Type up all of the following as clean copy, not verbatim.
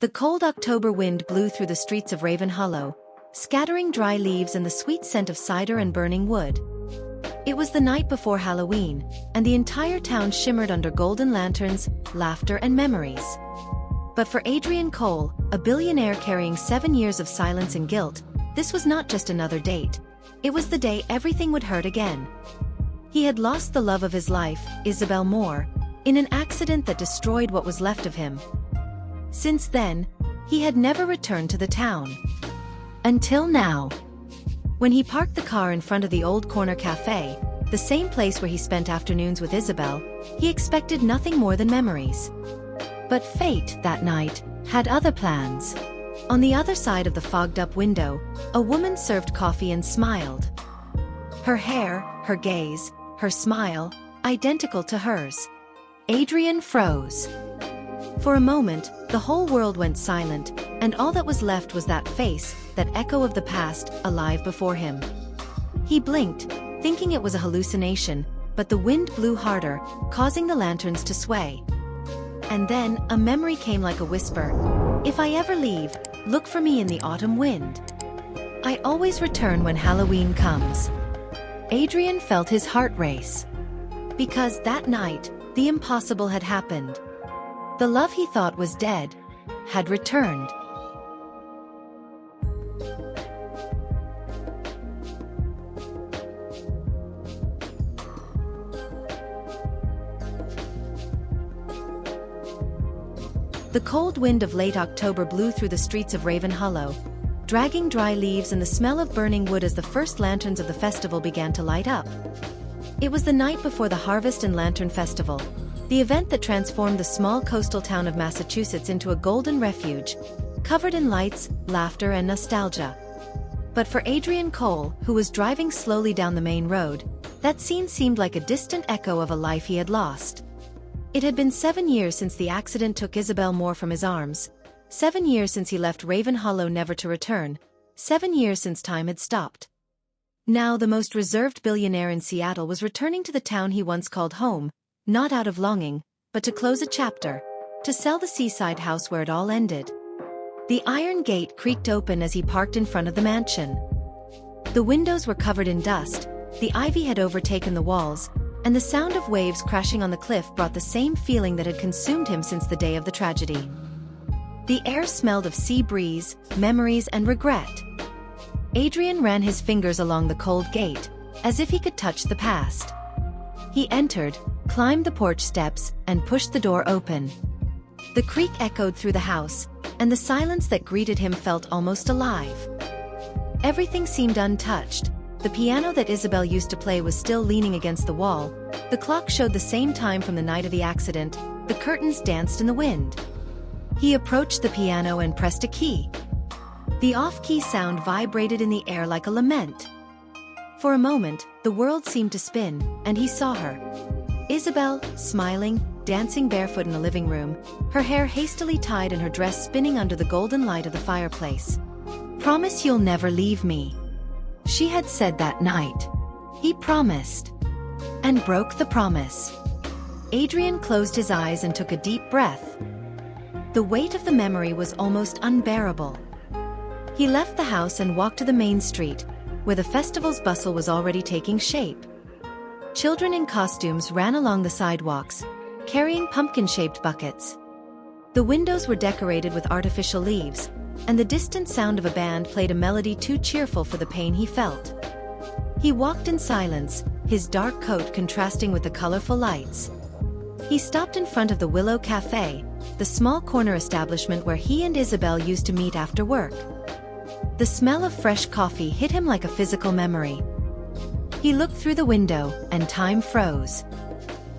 The cold October wind blew through the streets of Raven Hollow, scattering dry leaves and the sweet scent of cider and burning wood. It was the night before Halloween, and the entire town shimmered under golden lanterns, laughter and memories. But for Adrian Cole, a billionaire carrying 7 years of silence and guilt, this was not just another date. It was the day everything would hurt again. He had lost the love of his life, Isabelle Moore, in an accident that destroyed what was left of him. Since then, he had never returned to the town. Until now. When he parked the car in front of the old corner cafe, the same place where he spent afternoons with Isabelle, he expected nothing more than memories. But fate, that night, had other plans. On the other side of the fogged-up window, a woman served coffee and smiled. Her hair, her gaze, her smile, identical to hers. Adrian froze. For a moment, the whole world went silent, and all that was left was that face, that echo of the past, alive before him. He blinked, thinking it was a hallucination, but the wind blew harder, causing the lanterns to sway. And then, a memory came like a whisper. If I ever leave, look for me in the autumn wind. I always return when Halloween comes. Adrian felt his heart race. Because that night, the impossible had happened. The love he thought was dead had returned. The cold wind of late October blew through the streets of Raven Hollow, dragging dry leaves and the smell of burning wood as the first lanterns of the festival began to light up. It was the night before the Harvest and Lantern Festival, the event that transformed the small coastal town of Massachusetts into a golden refuge, covered in lights, laughter and nostalgia. But for Adrian Cole, who was driving slowly down the main road, that scene seemed like a distant echo of a life he had lost. It had been 7 years since the accident took Isabelle Moore from his arms, 7 years since he left Raven Hollow never to return, 7 years since time had stopped. Now the most reserved billionaire in Seattle was returning to the town he once called home, not out of longing, but to close a chapter, to sell the seaside house where it all ended. The iron gate creaked open as he parked in front of the mansion. The windows were covered in dust, the ivy had overtaken the walls, and the sound of waves crashing on the cliff brought the same feeling that had consumed him since the day of the tragedy. The air smelled of sea breeze, memories and regret. Adrian ran his fingers along the cold gate, as if he could touch the past. He entered, climbed the porch steps, and pushed the door open. The creak echoed through the house, and the silence that greeted him felt almost alive. Everything seemed untouched. The piano that Isabelle used to play was still leaning against the wall, the clock showed the same time from the night of the accident, the curtains danced in the wind. He approached the piano and pressed a key. The off-key sound vibrated in the air like a lament. For a moment, the world seemed to spin, and he saw her. Isabelle, smiling, dancing barefoot in the living room, her hair hastily tied and her dress spinning under the golden light of the fireplace. "Promise you'll never leave me," she had said that night. He promised. And broke the promise. Adrian closed his eyes and took a deep breath. The weight of the memory was almost unbearable. He left the house and walked to the main street, where the festival's bustle was already taking shape. Children in costumes ran along the sidewalks, carrying pumpkin-shaped buckets. The windows were decorated with artificial leaves, and the distant sound of a band played a melody too cheerful for the pain he felt. He walked in silence, his dark coat contrasting with the colorful lights. He stopped in front of the Willow Cafe, the small corner establishment where he and Isabelle used to meet after work. The smell of fresh coffee hit him like a physical memory. He looked through the window, and time froze.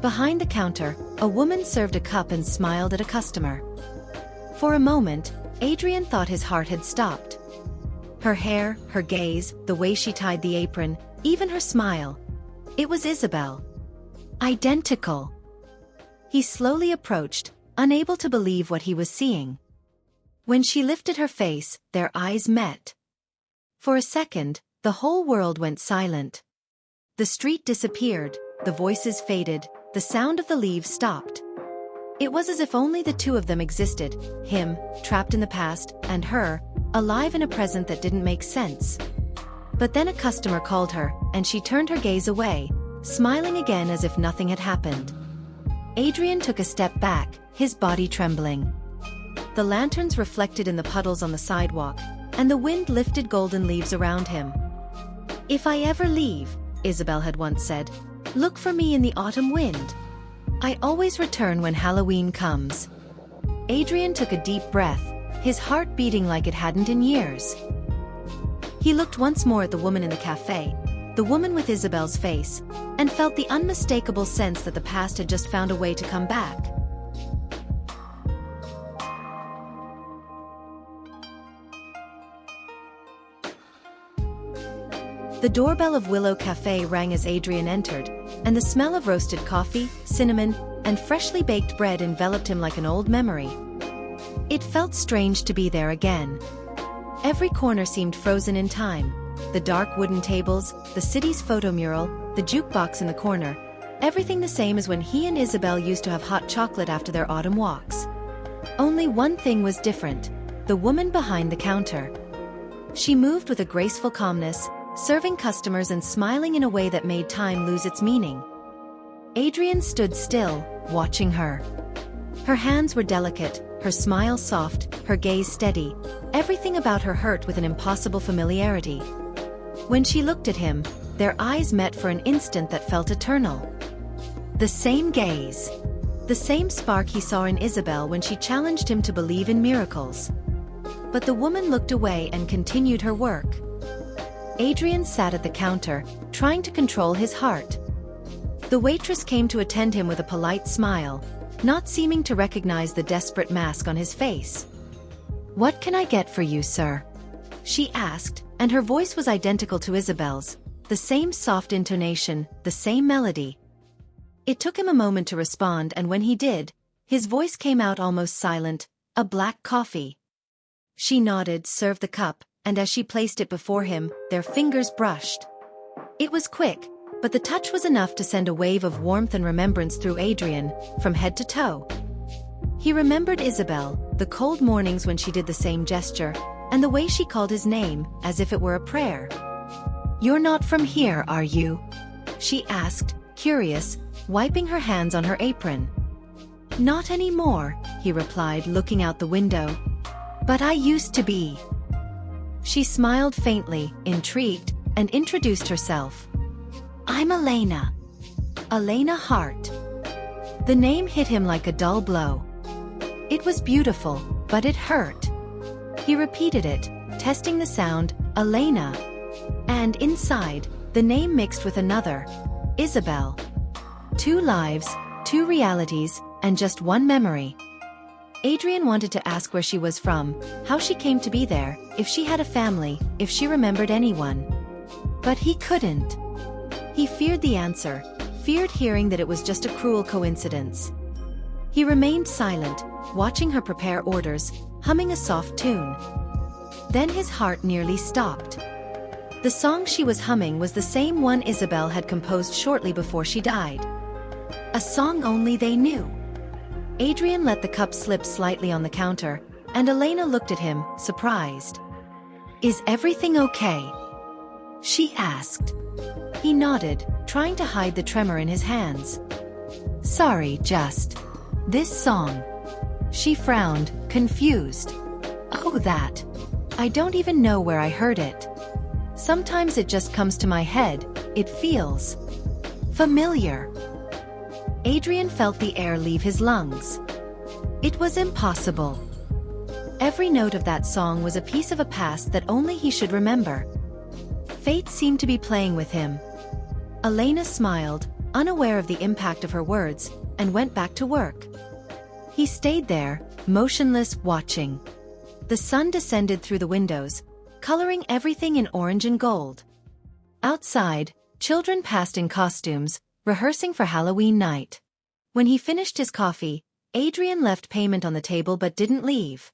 Behind the counter, a woman served a cup and smiled at a customer. For a moment, Adrian thought his heart had stopped. Her hair, her gaze, the way she tied the apron, even her smile. It was Isabelle. Identical. He slowly approached, unable to believe what he was seeing. When she lifted her face, their eyes met. For a second, the whole world went silent. The street disappeared, the voices faded, the sound of the leaves stopped. It was as if only the two of them existed, him, trapped in the past, and her, alive in a present that didn't make sense. But then a customer called her, and she turned her gaze away, smiling again as if nothing had happened. Adrian took a step back, his body trembling. The lanterns reflected in the puddles on the sidewalk, and the wind lifted golden leaves around him. "If I ever leave," Isabelle had once said, "look for me in the autumn wind. I always return when Halloween comes." Adrian took a deep breath, his heart beating like it hadn't in years. He looked once more at the woman in the cafe, the woman with Isabelle's face, and felt the unmistakable sense that the past had just found a way to come back. The doorbell of Willow Cafe rang as Adrian entered, and the smell of roasted coffee, cinnamon, and freshly baked bread enveloped him like an old memory. It felt strange to be there again. Every corner seemed frozen in time. The dark wooden tables, the city's photo mural, the jukebox in the corner, everything the same as when he and Isabelle used to have hot chocolate after their autumn walks. Only one thing was different: the woman behind the counter. She moved with a graceful calmness, serving customers and smiling in a way that made time lose its meaning. Adrian stood still, watching her. Her hands were delicate, her smile soft, her gaze steady, everything about her hurt with an impossible familiarity. When she looked at him, their eyes met for an instant that felt eternal. The same gaze. The same spark he saw in Isabelle when she challenged him to believe in miracles. But the woman looked away and continued her work. Adrian sat at the counter, trying to control his heart. The waitress came to attend him with a polite smile, not seeming to recognize the desperate mask on his face. "What can I get for you, sir?" she asked, and her voice was identical to Isabelle's, the same soft intonation, the same melody. It took him a moment to respond, and when he did, his voice came out almost silent, "A black coffee." She nodded, served the cup, and as she placed it before him, their fingers brushed. It was quick, but the touch was enough to send a wave of warmth and remembrance through Adrian, from head to toe. He remembered Isabelle, the cold mornings when she did the same gesture, and the way she called his name, as if it were a prayer. "You're not from here, are you?" she asked, curious, wiping her hands on her apron. "Not anymore," he replied, looking out the window. "But I used to be." She smiled faintly, intrigued, and introduced herself. "I'm Elena. Elena Hart." The name hit him like a dull blow. It was beautiful, but it hurt. He repeated it, testing the sound, "Elena." And inside, the name mixed with another, Isabelle. Two lives, two realities, and just one memory. Adrian wanted to ask where she was from, how she came to be there, if she had a family, if she remembered anyone. But he couldn't. He feared the answer, feared hearing that it was just a cruel coincidence. He remained silent, watching her prepare orders, humming a soft tune. Then his heart nearly stopped. The song she was humming was the same one Isabelle had composed shortly before she died. A song only they knew. Adrian let the cup slip slightly on the counter, and Elena looked at him, surprised. "Is everything okay?" she asked. He nodded, trying to hide the tremor in his hands. "Sorry, just this song." She frowned, confused. "Oh, that. I don't even know where I heard it. Sometimes it just comes to my head, it feels familiar." Adrian felt the air leave his lungs. It was impossible. Every note of that song was a piece of a past that only he should remember. Fate seemed to be playing with him. Elena smiled, unaware of the impact of her words, and went back to work. He stayed there, motionless, watching. The sun descended through the windows, coloring everything in orange and gold. Outside, children passed in costumes, rehearsing for Halloween night. When he finished his coffee, Adrian left payment on the table but didn't leave.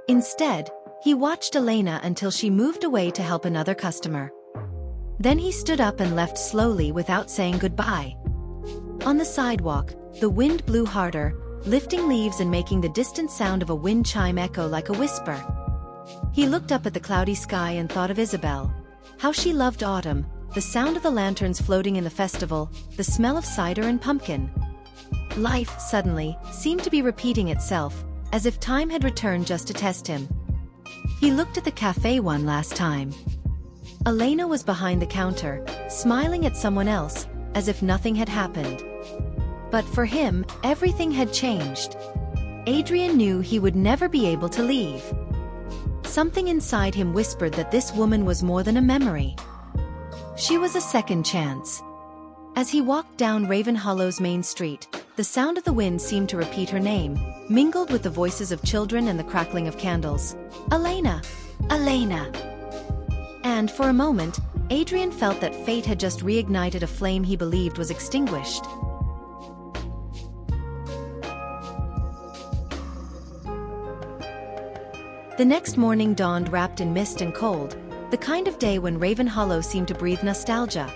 Instead, he watched Elena until she moved away to help another customer. Then he stood up and left slowly without saying goodbye. On the sidewalk, the wind blew harder, lifting leaves and making the distant sound of a wind chime echo like a whisper. He looked up at the cloudy sky and thought of Isabelle. How she loved autumn, the sound of the lanterns floating in the festival, the smell of cider and pumpkin. Life, suddenly, seemed to be repeating itself, as if time had returned just to test him. He looked at the cafe one last time. Elena was behind the counter, smiling at someone else, as if nothing had happened. But for him, everything had changed. Adrian knew he would never be able to leave. Something inside him whispered that this woman was more than a memory. She was a second chance. As he walked down Ravenhollow's main street, the sound of the wind seemed to repeat her name, mingled with the voices of children and the crackling of candles. Elena! Elena! And for a moment, Adrian felt that fate had just reignited a flame he believed was extinguished. The next morning dawned wrapped in mist and cold, the kind of day when Ravenhollow seemed to breathe nostalgia.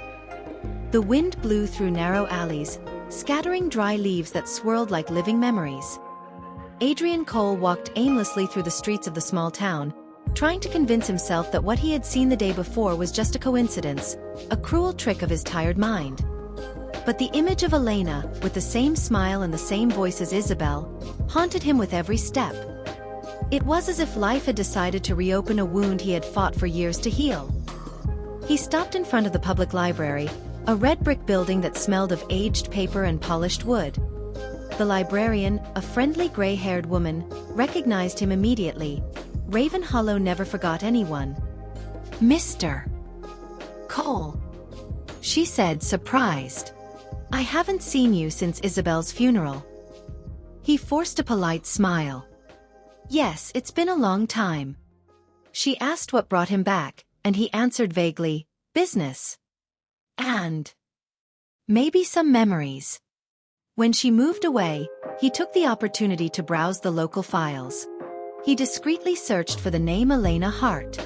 The wind blew through narrow alleys, scattering dry leaves that swirled like living memories. Adrian Cole walked aimlessly through the streets of the small town, trying to convince himself that what he had seen the day before was just a coincidence, a cruel trick of his tired mind. But the image of Elena, with the same smile and the same voice as Isabelle, haunted him with every step. It was as if life had decided to reopen a wound he had fought for years to heal. He stopped in front of the public library, a red brick building that smelled of aged paper and polished wood. The librarian, a friendly gray-haired woman, recognized him immediately. Ravenhollow never forgot anyone. "Mr. Cole," she said, surprised. "I haven't seen you since Isabelle's funeral." He forced a polite smile. "Yes, it's been a long time." She asked what brought him back, and he answered vaguely, "Business. And maybe some memories." When she moved away, he took the opportunity to browse the local files. He discreetly searched for the name Elena Hart.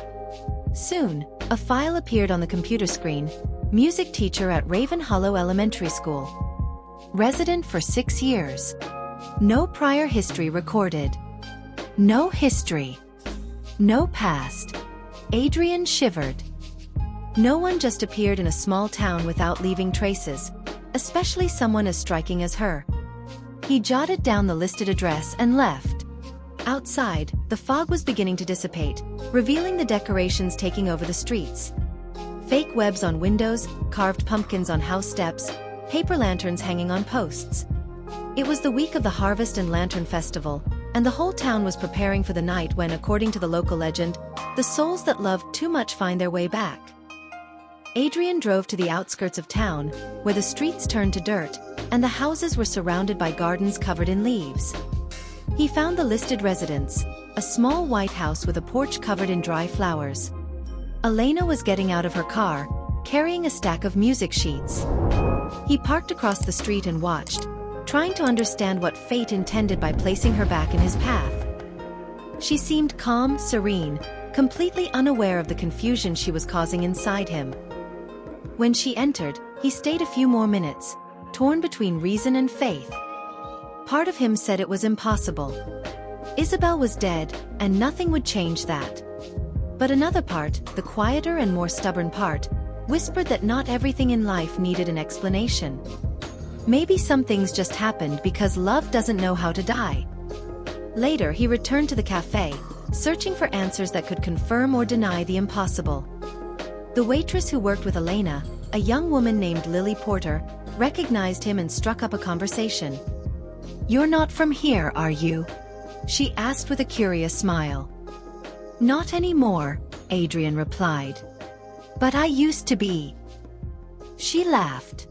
Soon, a file appeared on the computer screen: music teacher at Ravenhollow Elementary School. Resident for 6 years. No prior history recorded. No history. No past. Adrian shivered. No one just appeared in a small town without leaving traces, especially someone as striking as her. He jotted down the listed address and left. Outside, the fog was beginning to dissipate, revealing the decorations taking over the streets. Fake webs on windows, carved pumpkins on house steps, paper lanterns hanging on posts. It was the week of the Harvest and Lantern Festival, and the whole town was preparing for the night when, according to the local legend, the souls that loved too much find their way back. Adrian drove to the outskirts of town, where the streets turned to dirt, and the houses were surrounded by gardens covered in leaves. He found the listed residence, a small white house with a porch covered in dry flowers. Elena was getting out of her car, carrying a stack of music sheets. He parked across the street and watched, trying to understand what fate intended by placing her back in his path. She seemed calm, serene, completely unaware of the confusion she was causing inside him. When she entered, he stayed a few more minutes, torn between reason and faith. Part of him said it was impossible. Isabelle was dead, and nothing would change that. But another part, the quieter and more stubborn part, whispered that not everything in life needed an explanation. Maybe some things just happened because love doesn't know how to die. Later he returned to the cafe, searching for answers that could confirm or deny the impossible. The waitress who worked with Elena, a young woman named Lily Porter, recognized him and struck up a conversation. "You're not from here, are you?" she asked with a curious smile. "Not anymore," Adrian replied. "But I used to be." She laughed.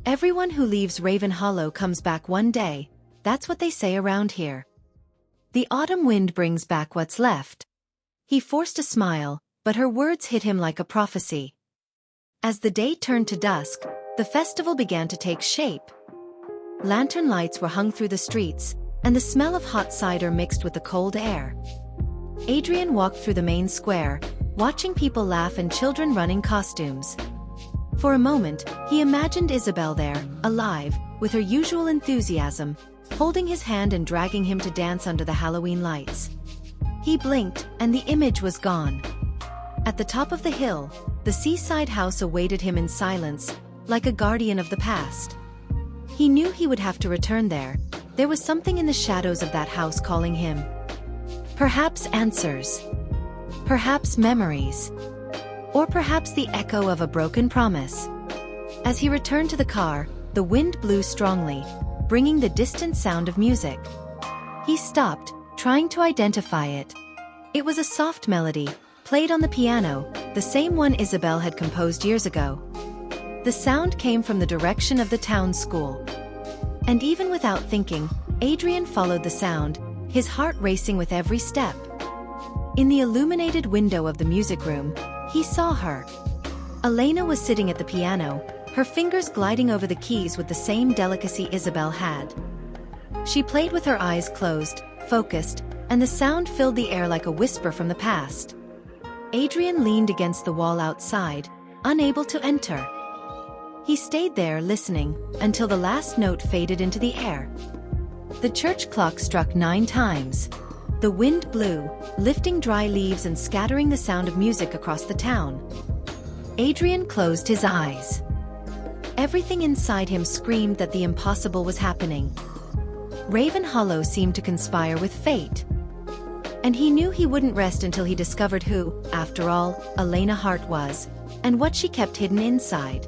"Everyone who leaves Ravenhollow comes back one day, that's what they say around here. The autumn wind brings back what's left." He forced a smile, but her words hit him like a prophecy. As the day turned to dusk, the festival began to take shape. Lantern lights were hung through the streets, and the smell of hot cider mixed with the cold air. Adrian walked through the main square, watching people laugh and children run in costumes. For a moment, he imagined Isabelle there, alive, with her usual enthusiasm, holding his hand and dragging him to dance under the Halloween lights. He blinked, and the image was gone. At the top of the hill, the seaside house awaited him in silence, like a guardian of the past. He knew he would have to return there. There was something in the shadows of that house calling him. Perhaps answers. Perhaps memories. Or perhaps the echo of a broken promise. As he returned to the car, the wind blew strongly, bringing the distant sound of music. He stopped, trying to identify it. It was a soft melody, played on the piano, the same one Isabelle had composed years ago. The sound came from the direction of the town school. And even without thinking, Adrian followed the sound, his heart racing with every step. In the illuminated window of the music room, he saw her. Elena was sitting at the piano, her fingers gliding over the keys with the same delicacy Isabelle had. She played with her eyes closed, focused, and the sound filled the air like a whisper from the past. Adrian leaned against the wall outside, unable to enter. He stayed there listening, until the last note faded into the air. The church clock struck 9 times. The wind blew, lifting dry leaves and scattering the sound of music across the town. Adrian closed his eyes. Everything inside him screamed that the impossible was happening. Raven Hollow seemed to conspire with fate. And he knew he wouldn't rest until he discovered who, after all, Elena Hart was, and what she kept hidden inside.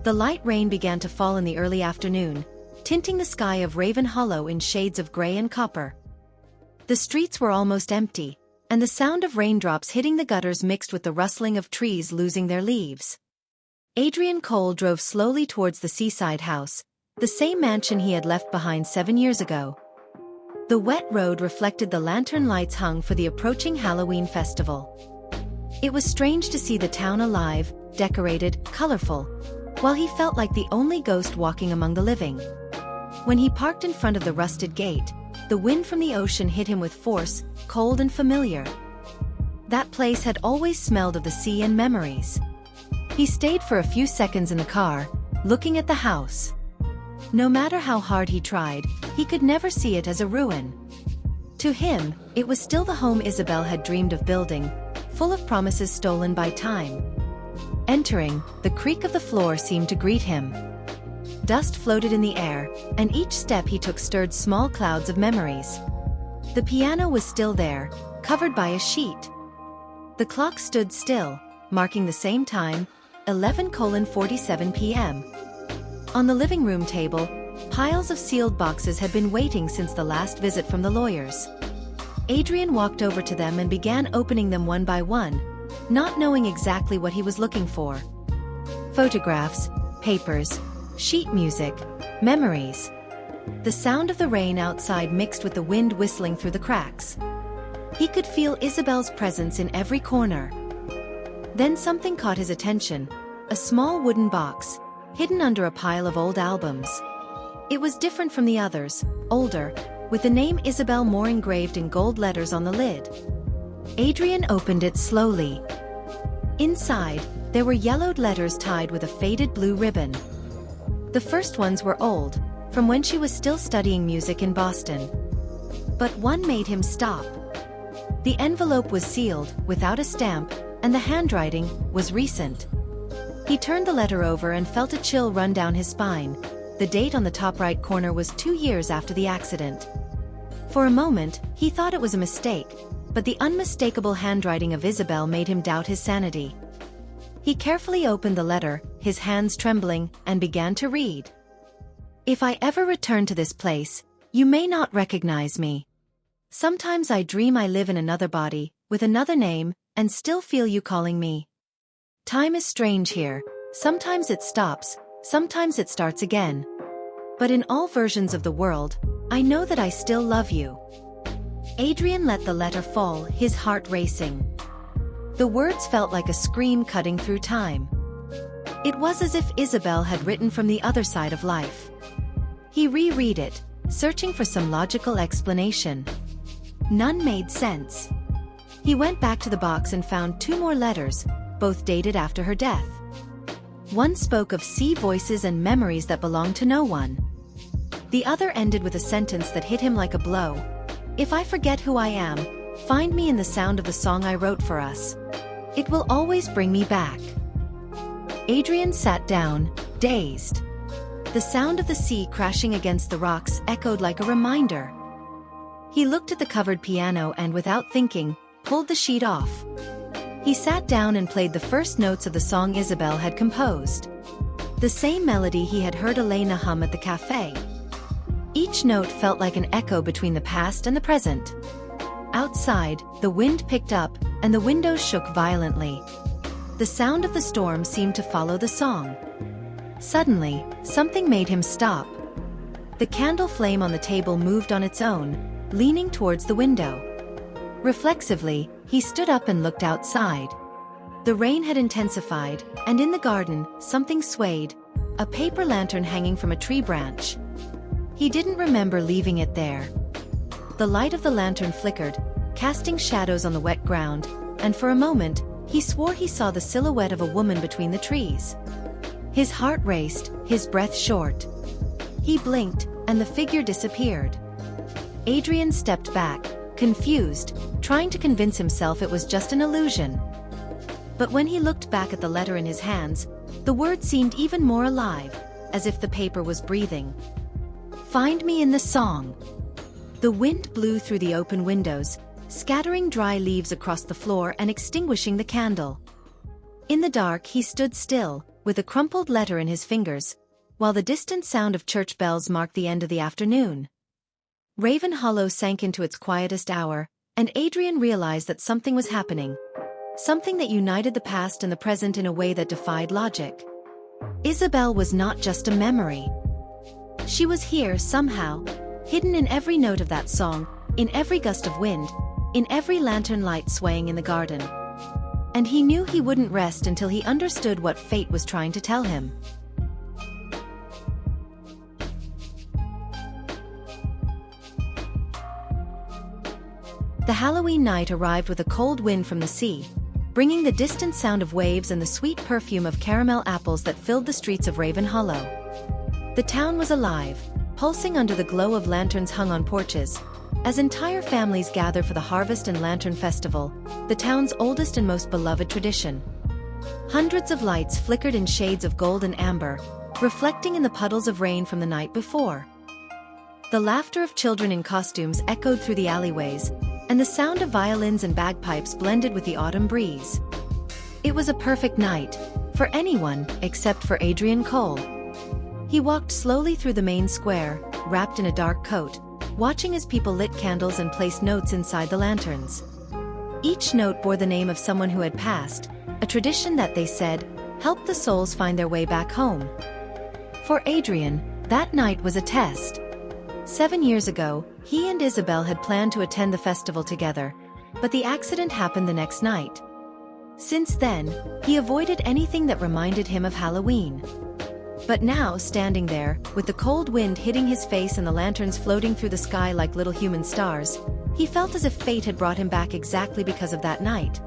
The light rain began to fall in the early afternoon, tinting the sky of Raven Hollow in shades of gray and copper. The streets were almost empty, and the sound of raindrops hitting the gutters mixed with the rustling of trees losing their leaves. Adrian Cole drove slowly towards the seaside house, the same mansion he had left behind 7 years ago. The wet road reflected the lantern lights hung for the approaching Halloween festival. It was strange to see the town alive, decorated, colorful, while he felt like the only ghost walking among the living. When he parked in front of the rusted gate, the wind from the ocean hit him with force, cold and familiar. That place had always smelled of the sea and memories. He stayed for a few seconds in the car, looking at the house. No matter how hard he tried, he could never see it as a ruin. To him, it was still the home Isabelle had dreamed of building, full of promises stolen by time. Entering, the creak of the floor seemed to greet him. Dust floated in the air, and each step he took stirred small clouds of memories. The piano was still there, covered by a sheet. The clock stood still, marking the same time, 11:47 p.m. On the living room table, piles of sealed boxes had been waiting since the last visit from the lawyers. Adrian walked over to them and began opening them one by one, not knowing exactly what he was looking for. Photographs, papers, sheet music, memories. The sound of the rain outside mixed with the wind whistling through the cracks. He could feel Isabelle's presence in every corner. Then something caught his attention, a small wooden box, hidden under a pile of old albums. It was different from the others, older, with the name Isabelle Moore engraved in gold letters on the lid. Adrian opened it slowly. Inside, there were yellowed letters tied with a faded blue ribbon. The first ones were old, from when she was still studying music in Boston. But one made him stop. The envelope was sealed, without a stamp, and the handwriting was recent. He turned the letter over and felt a chill run down his spine. The date on the top right corner was 2 years after the accident. For a moment, he thought it was a mistake, but the unmistakable handwriting of Isabelle made him doubt his sanity. He carefully opened the letter, his hands trembling, and began to read. "If I ever return to this place, you may not recognize me. Sometimes I dream I live in another body, with another name, and still feel you calling me. Time is strange here, sometimes it stops, sometimes it starts again. But in all versions of the world, I know that I still love you." Adrian let the letter fall, his heart racing. The words felt like a scream cutting through time. It was as if Isabelle had written from the other side of life. He reread it, searching for some logical explanation. None made sense. He went back to the box and found 2 more letters, both dated after her death. One spoke of sea voices and memories that belonged to no one. The other ended with a sentence that hit him like a blow. "If I forget who I am, find me in the sound of the song I wrote for us. It will always bring me back." Adrian sat down, dazed. The sound of the sea crashing against the rocks echoed like a reminder. He looked at the covered piano and, without thinking, pulled the sheet off. He sat down and played the first notes of the song Isabelle had composed. The same melody he had heard Elena hum at the cafe. Each note felt like an echo between the past and the present. Outside, the wind picked up, and the windows shook violently. The sound of the storm seemed to follow the song. Suddenly, something made him stop. The candle flame on the table moved on its own, leaning towards the window. Reflexively, he stood up and looked outside. The rain had intensified, and in the garden, something swayed, a paper lantern hanging from a tree branch. He didn't remember leaving it there. The light of the lantern flickered, casting shadows on the wet ground, and for a moment, he swore he saw the silhouette of a woman between the trees. His heart raced, his breath short. He blinked, and the figure disappeared. Adrian stepped back, confused, trying to convince himself it was just an illusion. But when he looked back at the letter in his hands, the word seemed even more alive, as if the paper was breathing. "Find me in the song." The wind blew through the open windows, scattering dry leaves across the floor and extinguishing the candle. In the dark he stood still, with a crumpled letter in his fingers, while the distant sound of church bells marked the end of the afternoon. Raven Hollow sank into its quietest hour, and Adrian realized that something was happening. Something that united the past and the present in a way that defied logic. Isabelle was not just a memory. She was here somehow, hidden in every note of that song, in every gust of wind, in every lantern light swaying in the garden. And he knew he wouldn't rest until he understood what fate was trying to tell him. The Halloween night arrived with a cold wind from the sea, bringing the distant sound of waves and the sweet perfume of caramel apples that filled the streets of Raven Hollow. The town was alive, pulsing under the glow of lanterns hung on porches, as entire families gather for the Harvest and Lantern Festival, the town's oldest and most beloved tradition. Hundreds of lights flickered in shades of gold and amber, reflecting in the puddles of rain from the night before. The laughter of children in costumes echoed through the alleyways, and the sound of violins and bagpipes blended with the autumn breeze. It was a perfect night, for anyone except for Adrian Cole. He walked slowly through the main square, wrapped in a dark coat, watching as people lit candles and placed notes inside the lanterns. Each note bore the name of someone who had passed, a tradition that, they said, helped the souls find their way back home. For Adrian, that night was a test. 7 years ago, he and Isabelle had planned to attend the festival together, but the accident happened the next night. Since then, he avoided anything that reminded him of Halloween. But now, standing there, with the cold wind hitting his face and the lanterns floating through the sky like little human stars, he felt as if fate had brought him back exactly because of that night.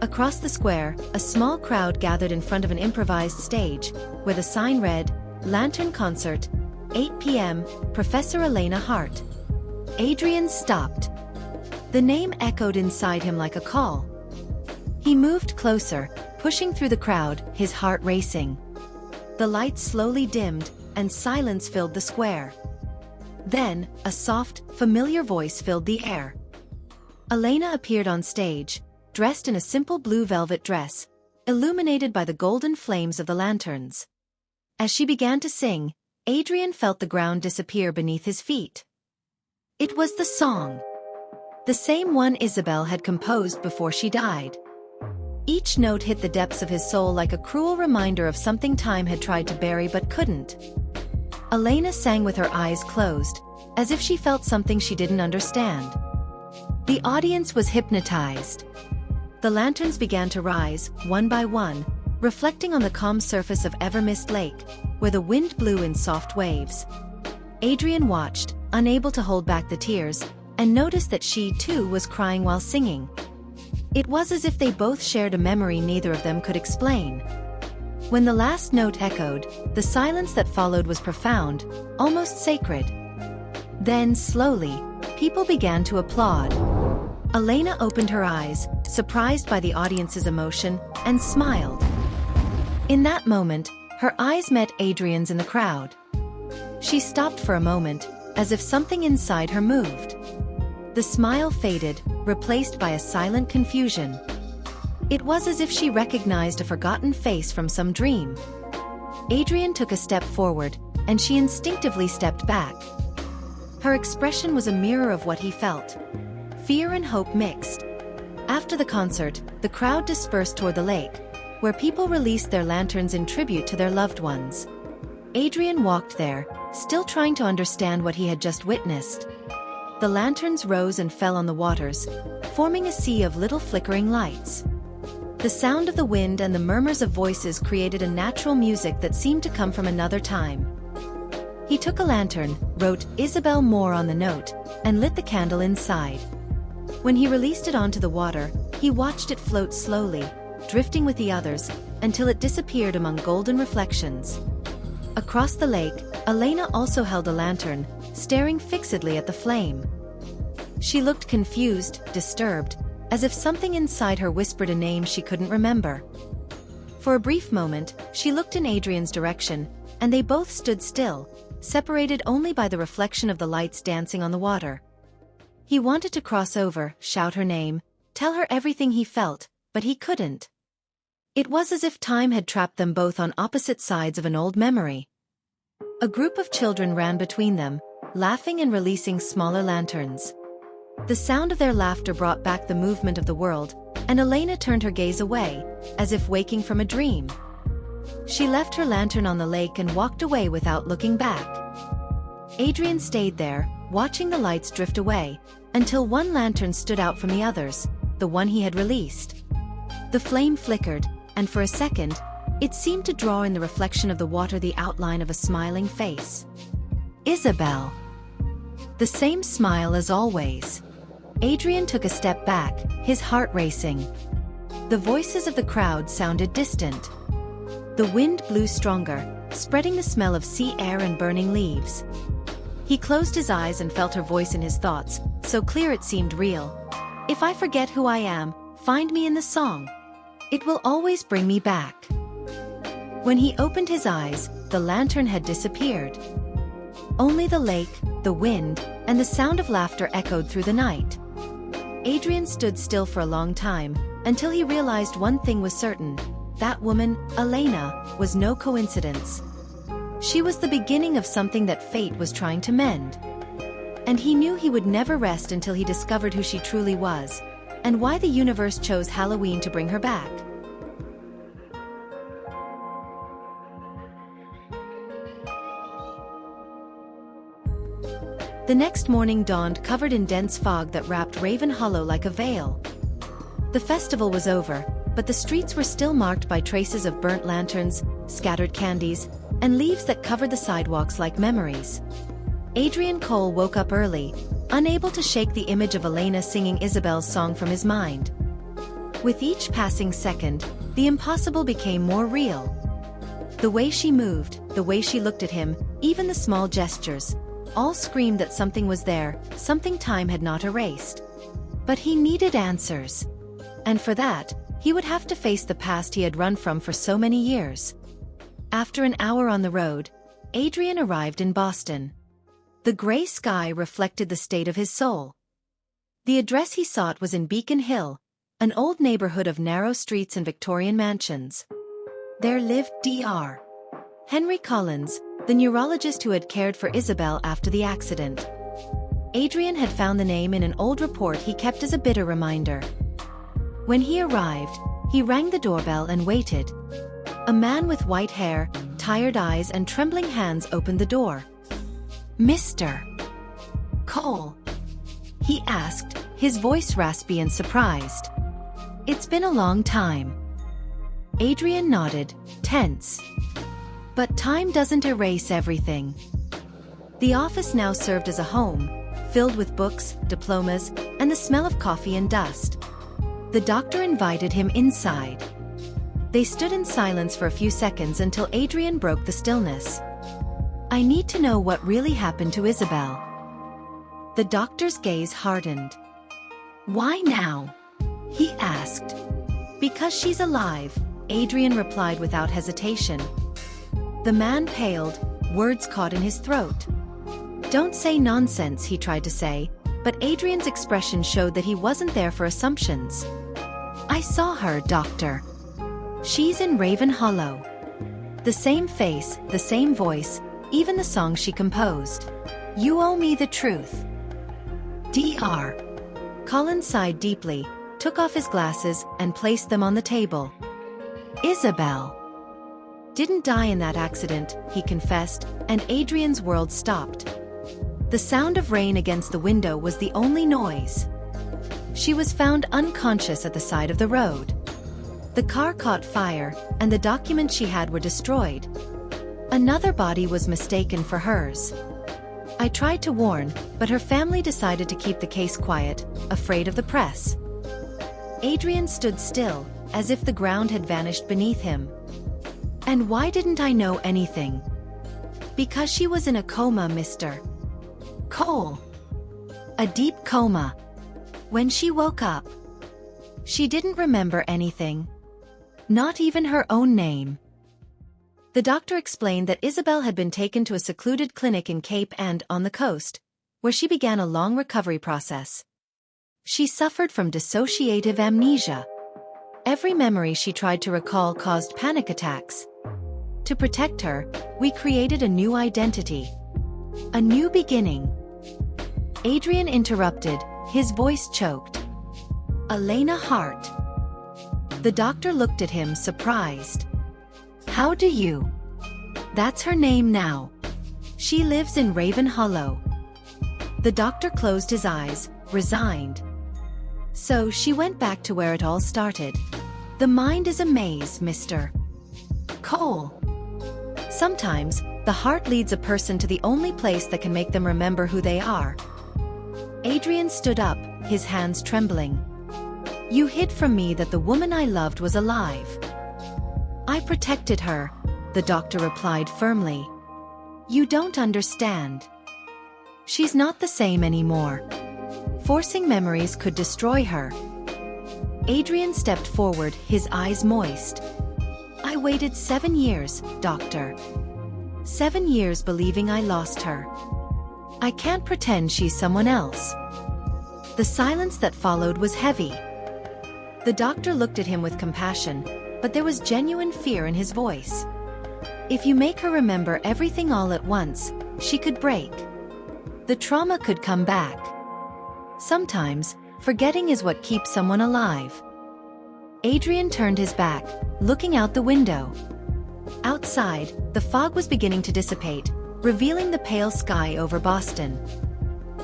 Across the square, a small crowd gathered in front of an improvised stage, where the sign read, "Lantern Concert, 8 p.m., Professor Elena Hart." Adrian stopped. The name echoed inside him like a call. He moved closer, pushing through the crowd, his heart racing. The lights slowly dimmed, and silence filled the square. Then, a soft, familiar voice filled the air. Elena appeared on stage, dressed in a simple blue velvet dress, illuminated by the golden flames of the lanterns. As she began to sing, Adrian felt the ground disappear beneath his feet. It was the song. The same one Isabelle had composed before she died. Each note hit the depths of his soul like a cruel reminder of something time had tried to bury but couldn't. Elena sang with her eyes closed, as if she felt something she didn't understand. The audience was hypnotized. The lanterns began to rise, one by one, reflecting on the calm surface of Evermist Lake, where the wind blew in soft waves. Adrian watched, unable to hold back the tears, and noticed that she, too, was crying while singing. It was as if they both shared a memory neither of them could explain. When the last note echoed, the silence that followed was profound, almost sacred. Then, slowly, people began to applaud. Elena opened her eyes, surprised by the audience's emotion, and smiled. In that moment, her eyes met Adrian's in the crowd. She stopped for a moment, as if something inside her moved. The smile faded, replaced by a silent confusion. It was as if she recognized a forgotten face from some dream. Adrian took a step forward, and she instinctively stepped back. Her expression was a mirror of what he felt. Fear and hope mixed. After the concert, the crowd dispersed toward the lake, where people released their lanterns in tribute to their loved ones. Adrian walked there, still trying to understand what he had just witnessed. The lanterns rose and fell on the waters, forming a sea of little flickering lights. The sound of the wind and the murmurs of voices created a natural music that seemed to come from another time. He took a lantern, wrote Isabelle more on the note, and lit the candle inside. When he released it onto the water, he watched it float slowly, drifting with the others, until it disappeared among golden reflections. Across the lake, Elena also held a lantern, staring fixedly at the flame. She looked confused, disturbed, as if something inside her whispered a name she couldn't remember. For a brief moment, she looked in Adrian's direction, and they both stood still, separated only by the reflection of the lights dancing on the water. He wanted to cross over, shout her name, tell her everything he felt, but he couldn't. It was as if time had trapped them both on opposite sides of an old memory. A group of children ran between them, laughing and releasing smaller lanterns. The sound of their laughter brought back the movement of the world, and Elena turned her gaze away, as if waking from a dream. She left her lantern on the lake and walked away without looking back. Adrian stayed there, watching the lights drift away, until one lantern stood out from the others, the one he had released. The flame flickered, and for a second, it seemed to draw in the reflection of the water the outline of a smiling face. Isabelle. The same smile as always. Adrian took a step back, his heart racing. The voices of the crowd sounded distant. The wind blew stronger, spreading the smell of sea air and burning leaves. He closed his eyes and felt her voice in his thoughts, so clear it seemed real. If I forget who I am, find me in the song. It will always bring me back. When he opened his eyes, the lantern had disappeared. Only the lake, the wind, and the sound of laughter echoed through the night. Adrian stood still for a long time, until he realized one thing was certain. That woman, Elena, was no coincidence. She was the beginning of something that fate was trying to mend. And he knew he would never rest until he discovered who she truly was, and why the universe chose Halloween to bring her back. The next morning dawned covered in dense fog that wrapped Raven Hollow like a veil. The festival was over, but the streets were still marked by traces of burnt lanterns, scattered candies, and leaves that covered the sidewalks like memories. Adrian Cole woke up early, unable to shake the image of Elena singing Isabelle's song from his mind. With each passing second, the impossible became more real. The way she moved, the way she looked at him, even the small gestures, all screamed that something was there, something time had not erased. But he needed answers. And for that, he would have to face the past he had run from for so many years. After an hour on the road, Adrian arrived in Boston. The gray sky reflected the state of his soul. The address he sought was in Beacon Hill, an old neighborhood of narrow streets and Victorian mansions. There lived Dr. Henry Collins, the neurologist who had cared for Isabelle after the accident. Adrian had found the name in an old report he kept as a bitter reminder. When he arrived, he rang the doorbell and waited. A man with white hair, tired eyes and trembling hands opened the door. "Mr. Cole?" he asked, his voice raspy and surprised. "It's been a long time." Adrian nodded, tense. But time doesn't erase everything. The office now served as a home, filled with books, diplomas, and the smell of coffee and dust. The doctor invited him inside. They stood in silence for a few seconds until Adrian broke the stillness. "I need to know what really happened to Isabelle." The doctor's gaze hardened. "Why now?" he asked. "Because she's alive," Adrian replied without hesitation. The man paled, words caught in his throat. "Don't say nonsense," he tried to say, but Adrian's expression showed that he wasn't there for assumptions. "I saw her, doctor. She's in Raven Hollow." The same face, the same voice, even the song she composed. "You owe me the truth." Dr. Colin sighed deeply, took off his glasses, and placed them on the table. "Isabelle didn't die in that accident," he confessed, and Adrian's world stopped. The sound of rain against the window was the only noise. She was found unconscious at the side of the road. The car caught fire, and the documents she had were destroyed. Another body was mistaken for hers. "I tried to warn, but her family decided to keep the case quiet, afraid of the press." Adrian stood still, as if the ground had vanished beneath him. "And why didn't I know anything?" "Because she was in a coma, Mr. Cole. A deep coma. When she woke up, she didn't remember anything. Not even her own name." The doctor explained that Isabelle had been taken to a secluded clinic in Cape and on the coast, where she began a long recovery process. She suffered from dissociative amnesia. Every memory she tried to recall caused panic attacks. To protect her, we created a new identity. A new beginning. Adrian interrupted, his voice choked. "Elena Hart." The doctor looked at him surprised. "How do you?" "That's her name now. She lives in Raven Hollow." The doctor closed his eyes, resigned. "So she went back to where it all started. The mind is a maze, Mr. Cole. Sometimes, the heart leads a person to the only place that can make them remember who they are." Adrian stood up, his hands trembling. "You hid from me that the woman I loved was alive." "I protected her," the doctor replied firmly. "You don't understand. She's not the same anymore. Forcing memories could destroy her." Adrian stepped forward, his eyes moist. "I waited 7 years, doctor. 7 years believing I lost her. I can't pretend she's someone else." The silence that followed was heavy. The doctor looked at him with compassion, but there was genuine fear in his voice. "If you make her remember everything all at once, she could break. The trauma could come back. Sometimes, forgetting is what keeps someone alive." Adrian turned his back, looking out the window. Outside, the fog was beginning to dissipate, revealing the pale sky over Boston.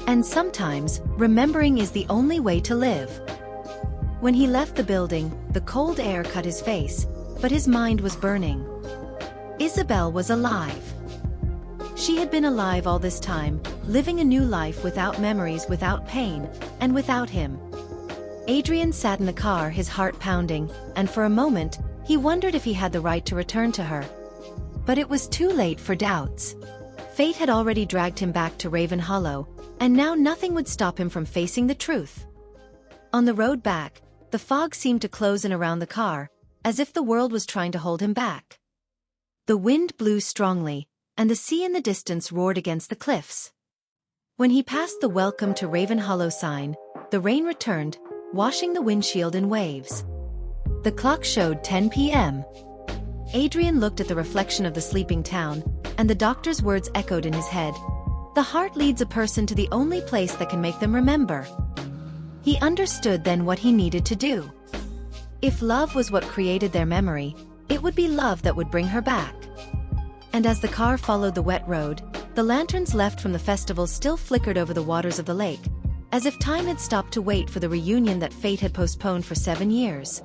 And sometimes, remembering is the only way to live. When he left the building, the cold air cut his face, but his mind was burning. Isabelle was alive. She had been alive all this time, living a new life without memories, without pain, and without him. Adrian sat in the car, his heart pounding, and for a moment, he wondered if he had the right to return to her. But it was too late for doubts. Fate had already dragged him back to Raven Hollow, and now nothing would stop him from facing the truth. On the road back, the fog seemed to close in around the car, as if the world was trying to hold him back. The wind blew strongly, and the sea in the distance roared against the cliffs. When he passed the "Welcome to Raven Hollow" sign, the rain returned, washing the windshield in waves. The clock showed 10 p.m. Adrian looked at the reflection of the sleeping town, and the doctor's words echoed in his head. The heart leads a person to the only place that can make them remember. He understood then what he needed to do. If love was what created their memory, it would be love that would bring her back. And as the car followed the wet road, the lanterns left from the festival still flickered over the waters of the lake, as if time had stopped to wait for the reunion that fate had postponed for 7 years.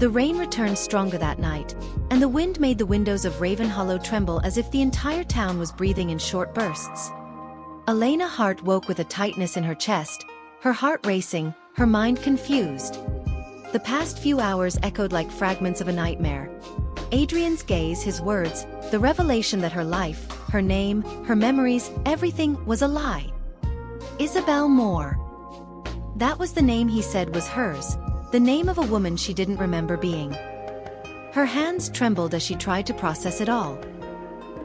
The rain returned stronger that night, and the wind made the windows of Raven Hollow tremble as if the entire town was breathing in short bursts. Elena's heart woke with a tightness in her chest, her heart racing, her mind confused. The past few hours echoed like fragments of a nightmare. Adrian's gaze, his words, the revelation that her life, her name, her memories, everything was a lie. Isabelle Moore. That was the name he said was hers, the name of a woman she didn't remember being. Her hands trembled as she tried to process it all.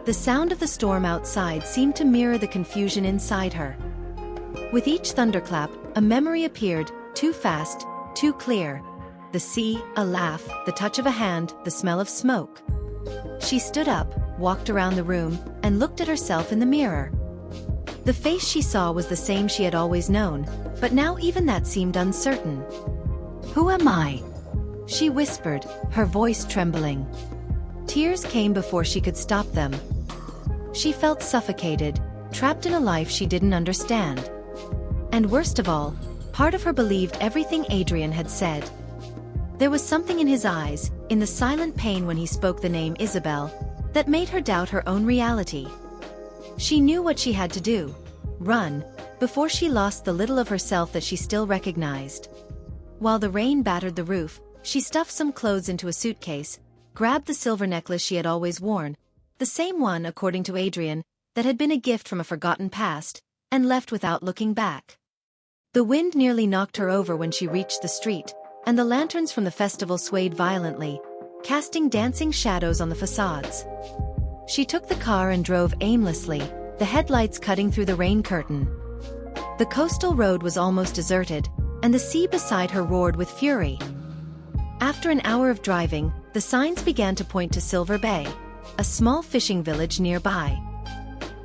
The sound of the storm outside seemed to mirror the confusion inside her. With each thunderclap, a memory appeared, too fast, too clear. The sea, a laugh, the touch of a hand, the smell of smoke. She stood up, walked around the room, and looked at herself in the mirror. The face she saw was the same she had always known, but now even that seemed uncertain. "Who am I?" she whispered, her voice trembling. Tears came before she could stop them. She felt suffocated, trapped in a life she didn't understand. And worst of all, part of her believed everything Adrian had said. There was something in his eyes, in the silent pain when he spoke the name Isabelle, that made her doubt her own reality. She knew what she had to do: run, before she lost the little of herself that she still recognized. While the rain battered the roof, she stuffed some clothes into a suitcase, grabbed the silver necklace she had always worn, the same one, according to Adrian, that had been a gift from a forgotten past, and left without looking back. The wind nearly knocked her over when she reached the street, and the lanterns from the festival swayed violently, casting dancing shadows on the facades. She took the car and drove aimlessly, the headlights cutting through the rain curtain. The coastal road was almost deserted, and the sea beside her roared with fury. After an hour of driving, the signs began to point to Silver Bay, a small fishing village nearby.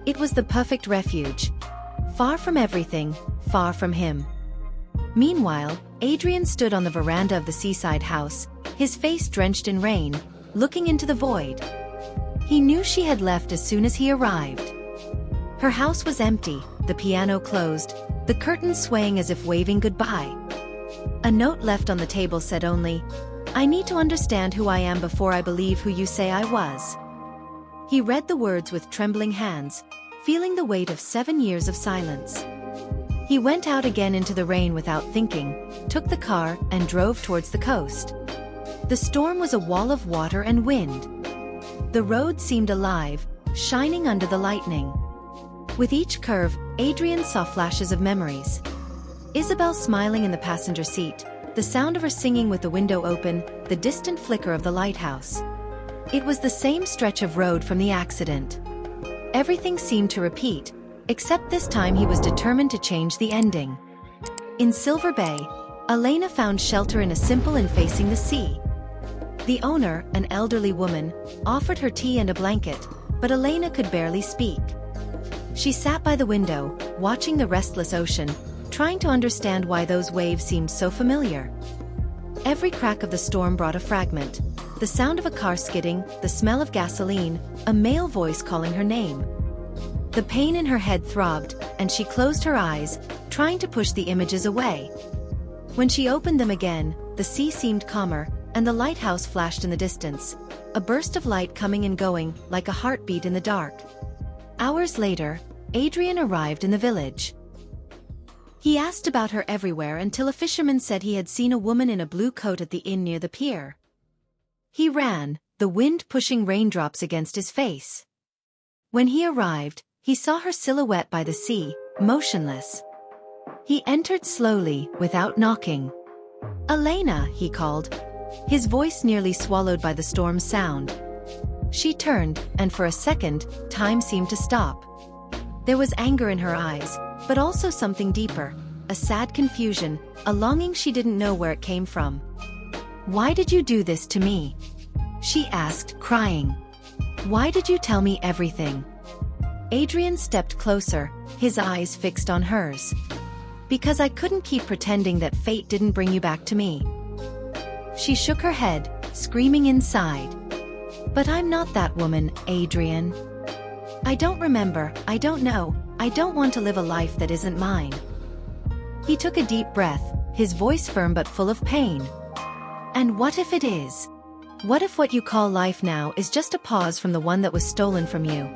It was the perfect refuge. Far from everything, far from him. Meanwhile, Adrian stood on the veranda of the seaside house, his face drenched in rain, looking into the void. He knew she had left as soon as he arrived. Her house was empty, the piano closed, the curtains swaying as if waving goodbye. A note left on the table said only, "I need to understand who I am before I believe who you say I was." He read the words with trembling hands, feeling the weight of 7 years of silence. He went out again into the rain without thinking, took the car, and drove towards the coast. The storm was a wall of water and wind. The road seemed alive, shining under the lightning. With each curve, Adrian saw flashes of memories. Isabelle smiling in the passenger seat, the sound of her singing with the window open, the distant flicker of the lighthouse. It was the same stretch of road from the accident. Everything seemed to repeat, except this time he was determined to change the ending. In Silver Bay, Elena found shelter in a simple inn facing the sea. The owner, an elderly woman, offered her tea and a blanket, but Elena could barely speak. She sat by the window, watching the restless ocean, trying to understand why those waves seemed so familiar. Every crack of the storm brought a fragment: the sound of a car skidding, the smell of gasoline, a male voice calling her name. The pain in her head throbbed, and she closed her eyes, trying to push the images away. When she opened them again, the sea seemed calmer, and the lighthouse flashed in the distance, a burst of light coming and going, like a heartbeat in the dark. Hours later, Adrian arrived in the village. He asked about her everywhere until a fisherman said he had seen a woman in a blue coat at the inn near the pier. He ran, the wind pushing raindrops against his face. When he arrived, he saw her silhouette by the sea, motionless. He entered slowly, without knocking. "Elena," he called, his voice nearly swallowed by the storm's sound. She turned, and for a second, time seemed to stop. There was anger in her eyes, but also something deeper, a sad confusion, a longing she didn't know where it came from. "Why did you do this to me?" she asked, crying. "Why did you tell me everything?" Adrian stepped closer, his eyes fixed on hers. "Because I couldn't keep pretending that fate didn't bring you back to me." She shook her head, screaming inside. "But I'm not that woman, Adrian. I don't remember, I don't know, I don't want to live a life that isn't mine." He took a deep breath, his voice firm but full of pain. And what if it is? What if what you call life now is just a pause from the one that was stolen from you?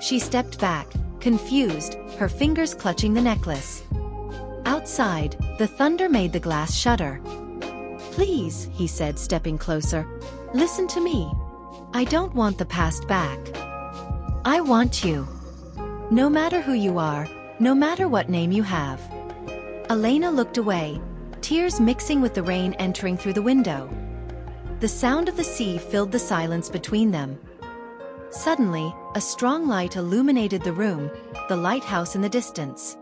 She stepped back, confused, her fingers clutching the necklace. Outside, the thunder made the glass shudder. "Please," he said, stepping closer. "Listen to me. I don't want the past back. I want you. No matter who you are, no matter what name you have." Elena looked away, tears mixing with the rain entering through the window. The sound of the sea filled the silence between them. Suddenly, a strong light illuminated the room, the lighthouse in the distance.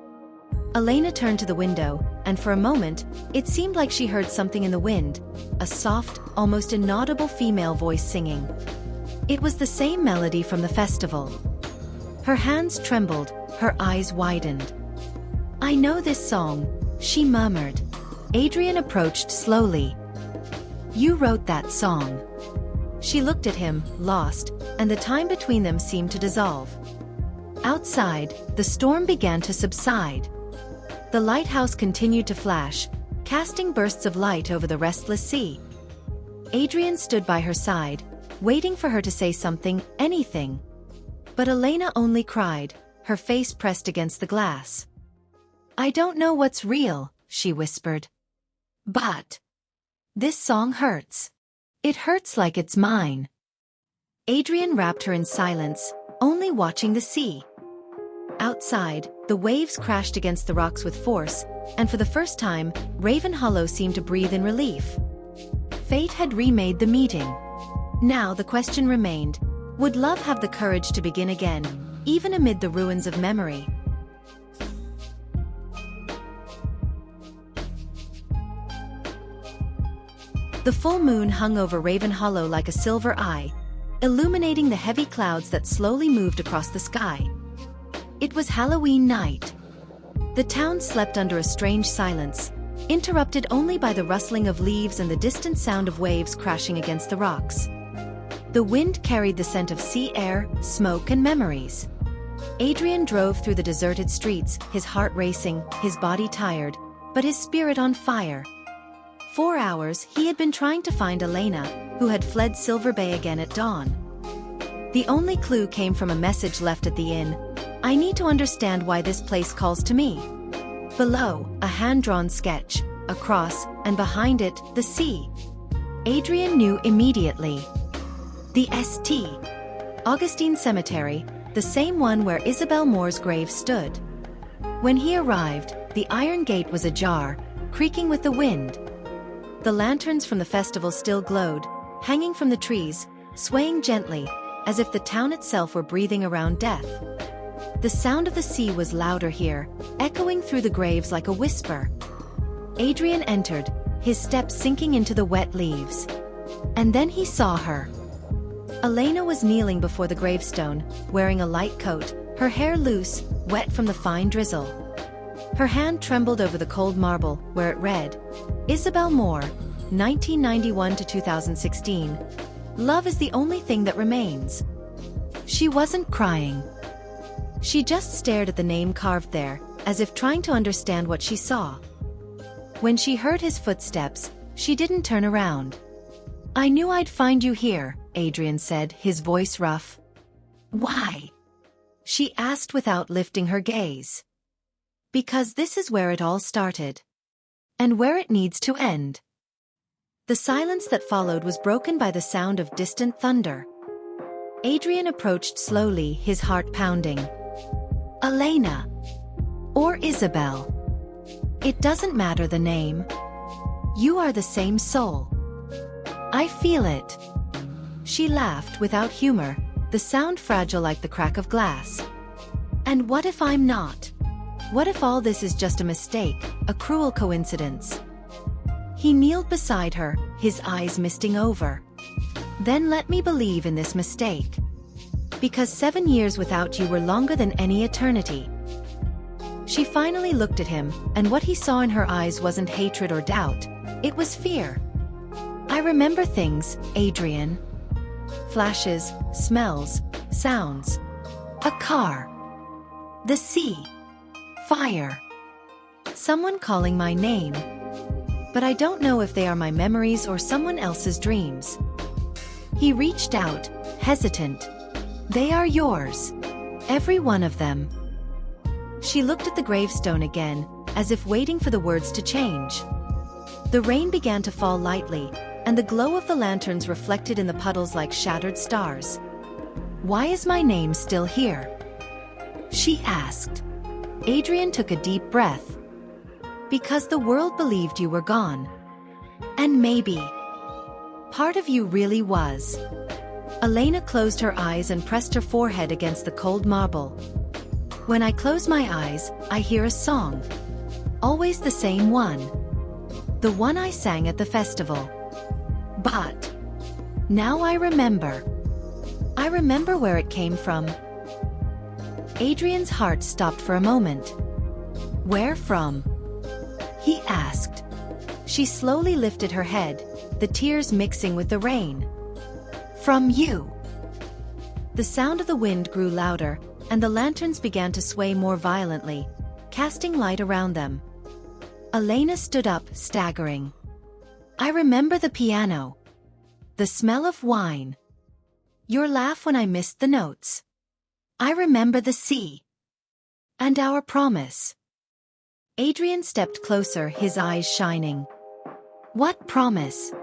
Elena turned to the window, and for a moment, it seemed like she heard something in the wind, a soft, almost inaudible female voice singing. It was the same melody from the festival. Her hands trembled, her eyes widened. "I know this song," she murmured. Adrian approached slowly. "You wrote that song." She looked at him, lost, and the time between them seemed to dissolve. Outside, the storm began to subside. The lighthouse continued to flash, casting bursts of light over the restless sea. Adrian stood by her side, waiting for her to say something, anything. But Elena only cried, her face pressed against the glass. "I don't know what's real," she whispered. "But this song hurts. It hurts like it's mine." Adrian wrapped her in silence, only watching the sea. Outside, the waves crashed against the rocks with force, and for the first time, Raven Hollow seemed to breathe in relief. Fate had remade the meeting. Now the question remained, would love have the courage to begin again, even amid the ruins of memory? The full moon hung over Raven Hollow like a silver eye, illuminating the heavy clouds that slowly moved across the sky. It was Halloween night. The town slept under a strange silence, interrupted only by the rustling of leaves and the distant sound of waves crashing against the rocks. The wind carried the scent of sea air, smoke, and memories. Adrian drove through the deserted streets, his heart racing, his body tired, but his spirit on fire. 4 hours he had been trying to find Elena, who had fled Silver Bay again at dawn. The only clue came from a message left at the inn. "I need to understand why this place calls to me." Below, a hand-drawn sketch, a cross, and behind it, the sea. Adrian knew immediately. The St. Augustine Cemetery, the same one where Isabelle Moore's grave stood. When he arrived, the iron gate was ajar, creaking with the wind. The lanterns from the festival still glowed, hanging from the trees, swaying gently, as if the town itself were breathing around death. The sound of the sea was louder here, echoing through the graves like a whisper. Adrian entered, his steps sinking into the wet leaves. And then he saw her. Elena was kneeling before the gravestone, wearing a light coat, her hair loose, wet from the fine drizzle. Her hand trembled over the cold marble, where it read, "Isabelle Moore, 1991 to 2016. Love is the only thing that remains." She wasn't crying. She just stared at the name carved there, as if trying to understand what she saw. When she heard his footsteps, she didn't turn around. "I knew I'd find you here," Adrian said, his voice rough. "Why?" she asked without lifting her gaze. "Because this is where it all started. And where it needs to end." The silence that followed was broken by the sound of distant thunder. Adrian approached slowly, his heart pounding. "Elena. Or Isabelle. It doesn't matter the name. You are the same soul. I feel it." She laughed without humor, the sound fragile like the crack of glass. "And what if I'm not? What if all this is just a mistake, a cruel coincidence?" He kneeled beside her, his eyes misting over. "Then let me believe in this mistake. Because 7 years without you were longer than any eternity." She finally looked at him, and what he saw in her eyes wasn't hatred or doubt, it was fear. "I remember things, Adrian. Flashes, smells, sounds. A car. The sea. Fire. Someone calling my name. but I don't know if they are my memories or someone else's dreams. He reached out, hesitant. They are yours. Every one of them. She looked at the gravestone again, as if waiting for the words to change. The rain began to fall lightly, and the glow of the lanterns reflected in the puddles like shattered stars. Why is my name still here? She asked. Adrian took a deep breath. Because the world believed you were gone. And maybe part of you really was. Elena closed her eyes and pressed her forehead against the cold marble. When I close my eyes, I hear a song. Always the same one. The one I sang at the festival. But now I remember. I remember where it came from. Adrian's heart stopped for a moment. Where from? He asked. She slowly lifted her head, the tears mixing with the rain. From you. The sound of the wind grew louder, and the lanterns began to sway more violently, casting light around them. Elena stood up, staggering. I remember the piano. The smell of wine. Your laugh when I missed the notes. I remember the sea. And our promise. Adrian stepped closer, his eyes shining. What promise?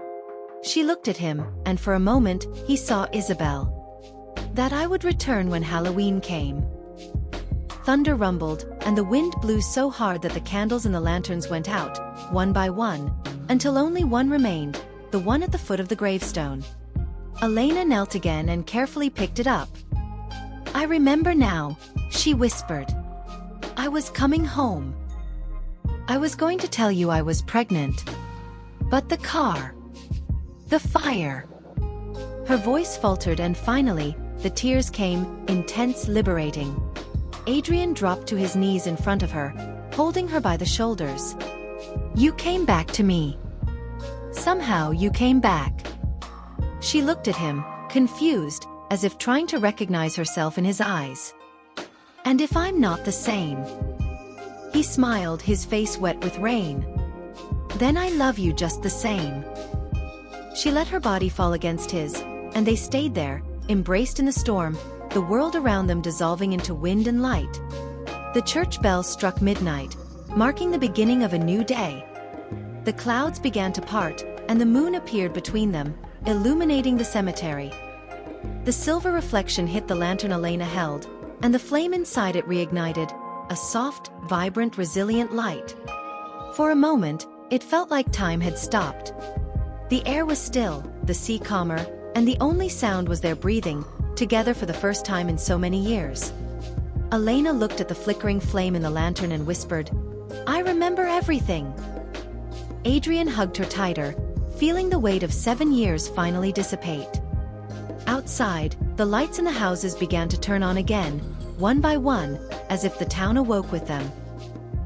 She looked at him, and for a moment, he saw Isabelle. That I would return when Halloween came. Thunder rumbled, and the wind blew so hard that the candles in the lanterns went out, one by one, until only one remained, the one at the foot of the gravestone. Elena knelt again and carefully picked it up. I remember now, she whispered. I was coming home. I was going to tell you I was pregnant. But the car. The fire. Her voice faltered, and finally, the tears came, intense, liberating. Adrian dropped to his knees in front of her, holding her by the shoulders. You came back to me. Somehow you came back. She looked at him, confused, as if trying to recognize herself in his eyes. And if I'm not the same? He smiled, his face wet with rain. Then I love you just the same. She let her body fall against his, and they stayed there, embraced in the storm, the world around them dissolving into wind and light. The church bell struck midnight, marking the beginning of a new day. The clouds began to part, and the moon appeared between them, illuminating the cemetery. The silver reflection hit the lantern Elena held, and the flame inside it reignited, a soft, vibrant, resilient light. For a moment, it felt like time had stopped. The air was still, the sea calmer, and the only sound was their breathing, together for the first time in so many years. Elena looked at the flickering flame in the lantern and whispered, I remember everything. Adrian hugged her tighter, feeling the weight of 7 years finally dissipate. Outside, the lights in the houses began to turn on again, one by one, as if the town awoke with them.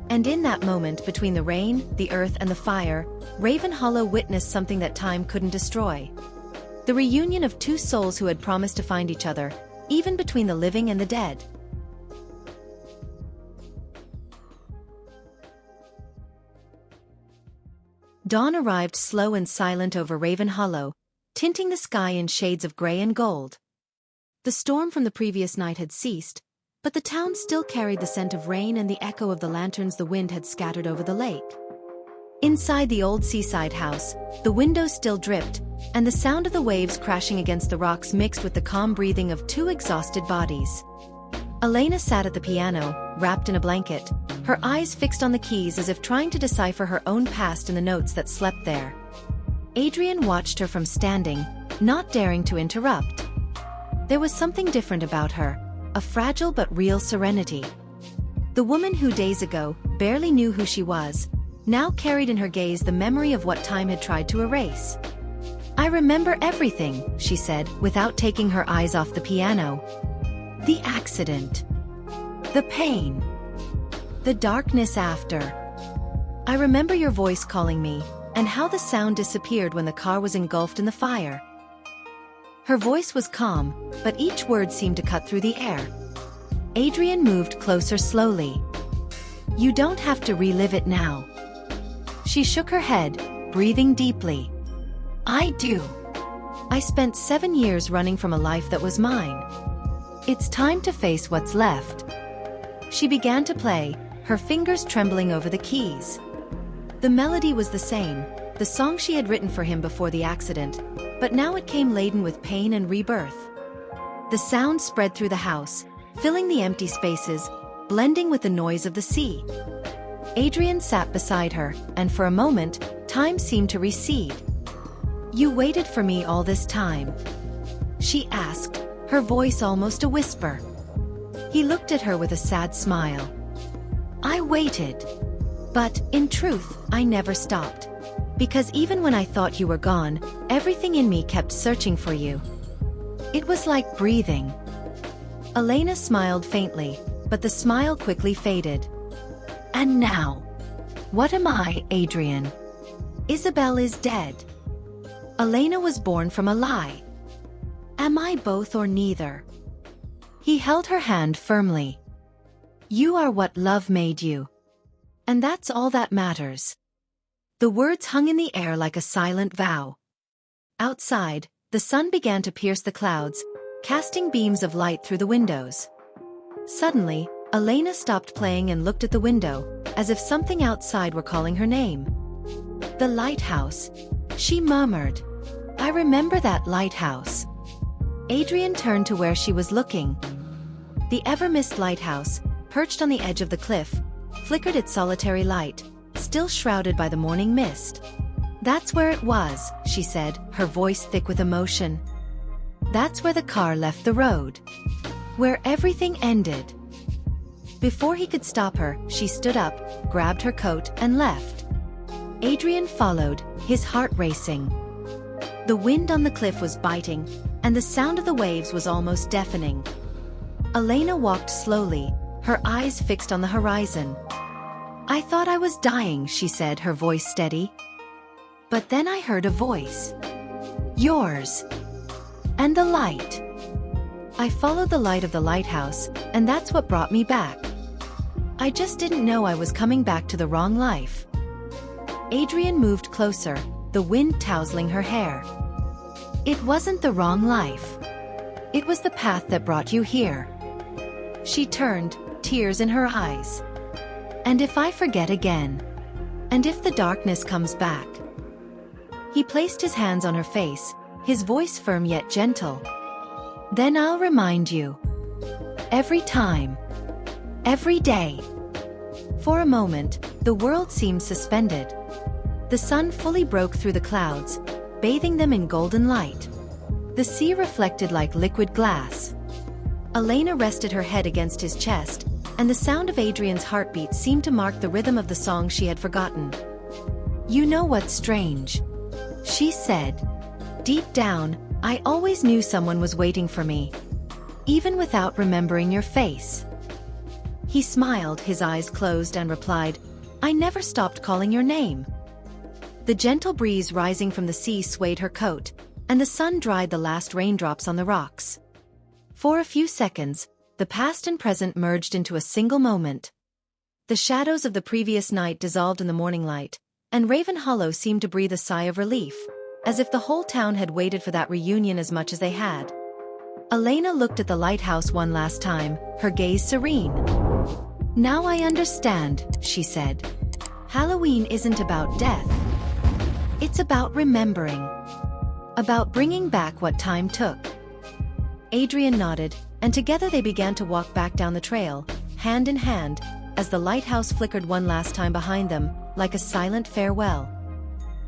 And in that moment between the rain, the earth, and the fire, Raven Hollow witnessed something that time couldn't destroy. The reunion of two souls who had promised to find each other, even between the living and the dead. Dawn arrived slow and silent over Raven Hollow, tinting the sky in shades of gray and gold. The storm from the previous night had ceased, but the town still carried the scent of rain and the echo of the lanterns the wind had scattered over the lake. Inside the old seaside house, the windows still dripped, and the sound of the waves crashing against the rocks mixed with the calm breathing of two exhausted bodies. Elena sat at the piano, wrapped in a blanket, her eyes fixed on the keys as if trying to decipher her own past in the notes that slept there. Adrian watched her from standing, not daring to interrupt. There was something different about her, a fragile but real serenity. The woman who days ago barely knew who she was, now carried in her gaze the memory of what time had tried to erase. I remember everything, she said, without taking her eyes off the piano. The accident. The pain. The darkness after. I remember your voice calling me, and how the sound disappeared when the car was engulfed in the fire. Her voice was calm, but each word seemed to cut through the air. Adrian moved closer slowly. You don't have to relive it now. She shook her head, breathing deeply. I do. I spent 7 years running from a life that was mine. It's time to face what's left. She began to play, her fingers trembling over the keys. The melody was the same, the song she had written for him before the accident, but now it came laden with pain and rebirth. The sound spread through the house, filling the empty spaces, blending with the noise of the sea. Adrian sat beside her, and for a moment, time seemed to recede. "You waited for me all this time?" she asked, her voice almost a whisper. He looked at her with a sad smile. "I waited. But, in truth, I never stopped. Because even when I thought you were gone, everything in me kept searching for you. It was like breathing." Elena smiled faintly, but the smile quickly faded. "And now? What am I, Adrian? Isabelle is dead. Elena was born from a lie. Am I both or neither?" He held her hand firmly. "You are what love made you. And that's all that matters." The words hung in the air like a silent vow. Outside, the sun began to pierce the clouds, casting beams of light through the windows. Suddenly, Elena stopped playing and looked at the window, as if something outside were calling her name. "The lighthouse," she murmured. "I remember that lighthouse." Adrian turned to where she was looking. The ever-mist lighthouse, perched on the edge of the cliff, flickered its solitary light, still shrouded by the morning mist. "That's where it was," she said, her voice thick with emotion. "That's where the car left the road. Where everything ended." Before he could stop her, she stood up, grabbed her coat, and left. Adrian followed, his heart racing. The wind on the cliff was biting, and the sound of the waves was almost deafening. Elena walked slowly, her eyes fixed on the horizon. "I thought I was dying," she said, her voice steady. "But then I heard a voice. Yours. And the light. I followed the light of the lighthouse, and that's what brought me back. I just didn't know I was coming back to the wrong life." Adrian moved closer, the wind tousling her hair. "It wasn't the wrong life. It was the path that brought you here." She turned, tears in her eyes. "And if I forget again? And if the darkness comes back?" He placed his hands on her face, his voice firm yet gentle. "Then I'll remind you. Every time. Every day." For a moment, the world seemed suspended. The sun fully broke through the clouds, bathing them in golden light. The sea reflected like liquid glass. Elena rested her head against his chest, and the sound of Adrian's heartbeat seemed to mark the rhythm of the song she had forgotten. "You know what's strange?" she said. "Deep down, I always knew someone was waiting for me. Even without remembering your face." He smiled, his eyes closed, and replied, "I never stopped calling your name." The gentle breeze rising from the sea swayed her coat, and the sun dried the last raindrops on the rocks. For a few seconds, the past and present merged into a single moment. The shadows of the previous night dissolved in the morning light, and Raven Hollow seemed to breathe a sigh of relief, as if the whole town had waited for that reunion as much as they had. Elena looked at the lighthouse one last time, her gaze serene. "Now I understand," she said. "Halloween isn't about death. It's about remembering. About bringing back what time took." Adrian nodded, and together they began to walk back down the trail, hand in hand, as the lighthouse flickered one last time behind them, like a silent farewell.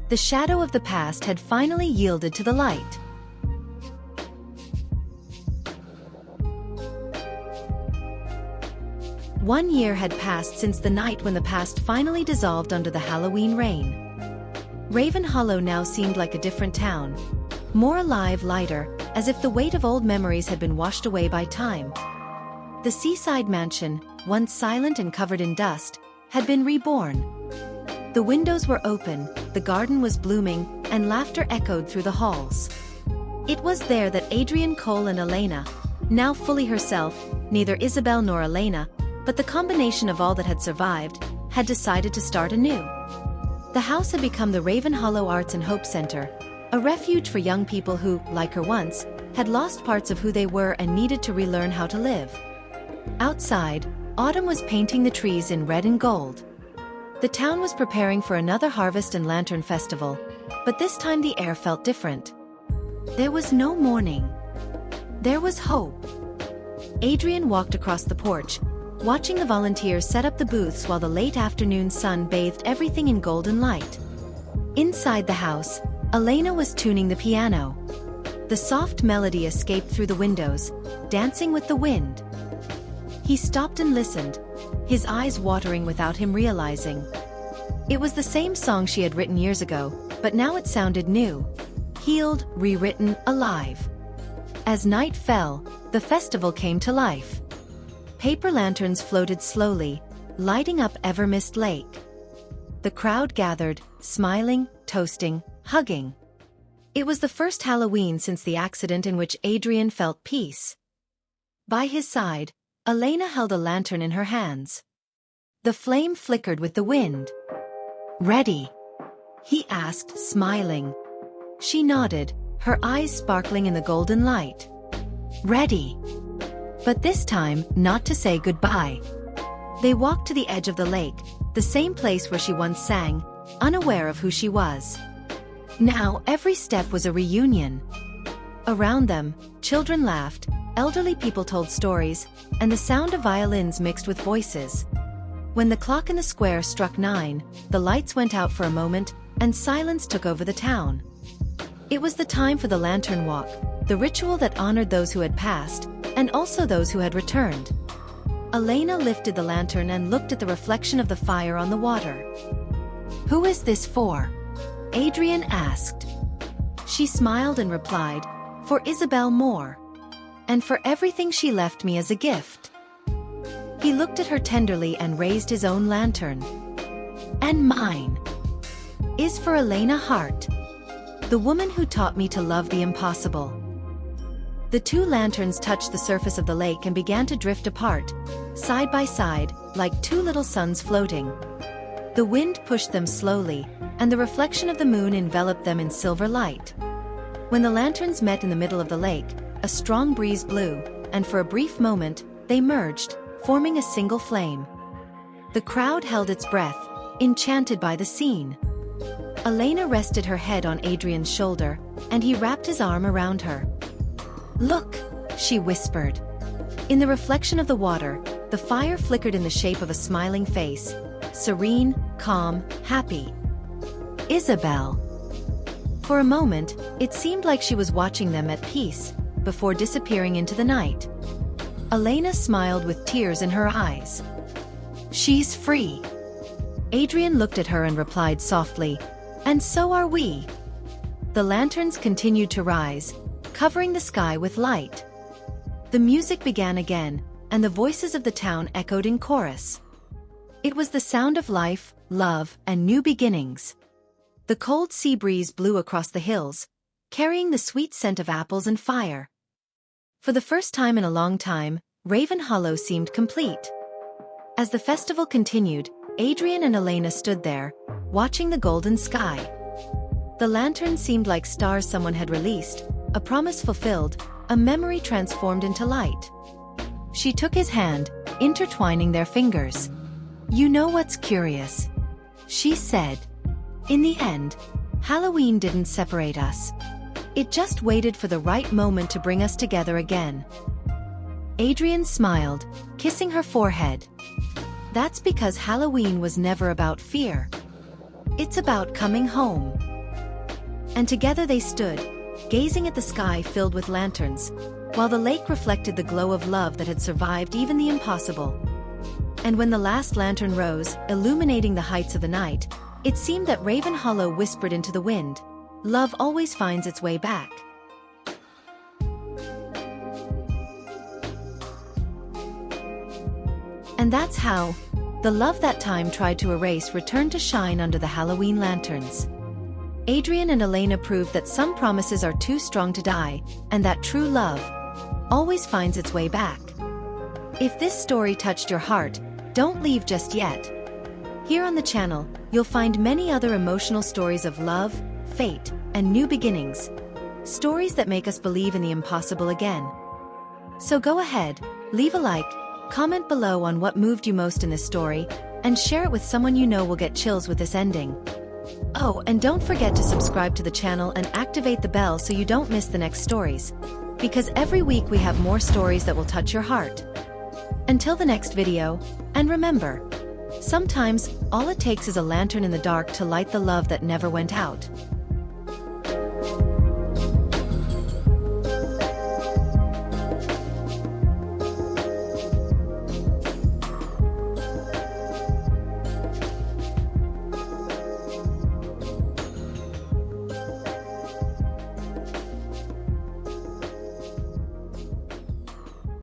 The shadow of the past had finally yielded to the light. One year had passed since the night when the past finally dissolved under the Halloween rain. Raven Hollow now seemed like a different town. More alive, lighter, as if the weight of old memories had been washed away by time. The seaside mansion, once silent and covered in dust, had been reborn. The windows were open, the garden was blooming, and laughter echoed through the halls. It was there that Adrian Cole and Elena, now fully herself, neither Isabelle nor Elena, but the combination of all that had survived, had decided to start anew. The house had become the Raven Hollow Arts and Hope Center, a refuge for young people who, like her once, had lost parts of who they were and needed to relearn how to live. Outside, autumn was painting the trees in red and gold. The town was preparing for another harvest and lantern festival, but this time the air felt different. There was no mourning. There was hope. Adrian walked across the porch, watching the volunteers set up the booths while the late afternoon sun bathed everything in golden light. Inside the house, Elena was tuning the piano. The soft melody escaped through the windows, dancing with the wind. He stopped and listened, his eyes watering without him realizing. It was the same song she had written years ago, but now it sounded new. Healed, rewritten, alive. As night fell, the festival came to life. Paper lanterns floated slowly, lighting up Evermist Lake. The crowd gathered, smiling, toasting, hugging. It was the first Halloween since the accident in which Adrian felt peace. By his side, Elena held a lantern in her hands. The flame flickered with the wind. "Ready?" he asked, smiling. She nodded, her eyes sparkling in the golden light. "Ready." But this time, not to say goodbye. They walked to the edge of the lake, the same place where she once sang, unaware of who she was. Now, every step was a reunion. Around them, children laughed, elderly people told stories, and the sound of violins mixed with voices. When the clock in the square struck 9, the lights went out for a moment, and silence took over the town. It was the time for the lantern walk, the ritual that honored those who had passed, and also those who had returned. Elena lifted the lantern and looked at the reflection of the fire on the water. "Who is this for?" Adrian asked. She smiled and replied, "For Isabelle Moore. And for everything she left me as a gift." He looked at her tenderly and raised his own lantern. "And mine is for Elena Hart, the woman who taught me to love the impossible." The two lanterns touched the surface of the lake and began to drift apart, side by side, like two little suns floating. The wind pushed them slowly, and the reflection of the moon enveloped them in silver light. When the lanterns met in the middle of the lake, a strong breeze blew, and for a brief moment, they merged, forming a single flame. The crowd held its breath, enchanted by the scene. Elena rested her head on Adrian's shoulder, and he wrapped his arm around her. "Look," she whispered. In the reflection of the water, the fire flickered in the shape of a smiling face, serene, calm, happy. Isabelle. For a moment, it seemed like she was watching them at peace, before disappearing into the night. Elena smiled with tears in her eyes. "She's free." Adrian looked at her and replied softly, "And so are we." The lanterns continued to rise, covering the sky with light. The music began again, and the voices of the town echoed in chorus. It was the sound of life, love, and new beginnings. The cold sea breeze blew across the hills, carrying the sweet scent of apples and fire. For the first time in a long time, Raven Hollow seemed complete. As the festival continued, Adrian and Elena stood there, watching the golden sky. The lanterns seemed like stars someone had released, a promise fulfilled, a memory transformed into light. She took his hand, intertwining their fingers. "You know what's curious?" she said. "In the end, Halloween didn't separate us. It just waited for the right moment to bring us together again." Adrian smiled, kissing her forehead. "That's because Halloween was never about fear. It's about coming home." And together they stood, gazing at the sky filled with lanterns, while the lake reflected the glow of love that had survived even the impossible. And when the last lantern rose, illuminating the heights of the night, it seemed that Raven Hollow whispered into the wind, "Love always finds its way back." And that's how the love that time tried to erase returned to shine under the Halloween lanterns. Adrian and Elena proved that some promises are too strong to die, and that true love always finds its way back. If this story touched your heart, don't leave just yet. Here on the channel, you'll find many other emotional stories of love, fate, and new beginnings. Stories that make us believe in the impossible again. So go ahead, leave a like, comment below on what moved you most in this story, and share it with someone you know will get chills with this ending. Oh, and don't forget to subscribe to the channel and activate the bell so you don't miss the next stories. Because every week we have more stories that will touch your heart. Until the next video, and remember, sometimes, all it takes is a lantern in the dark to light the love that never went out.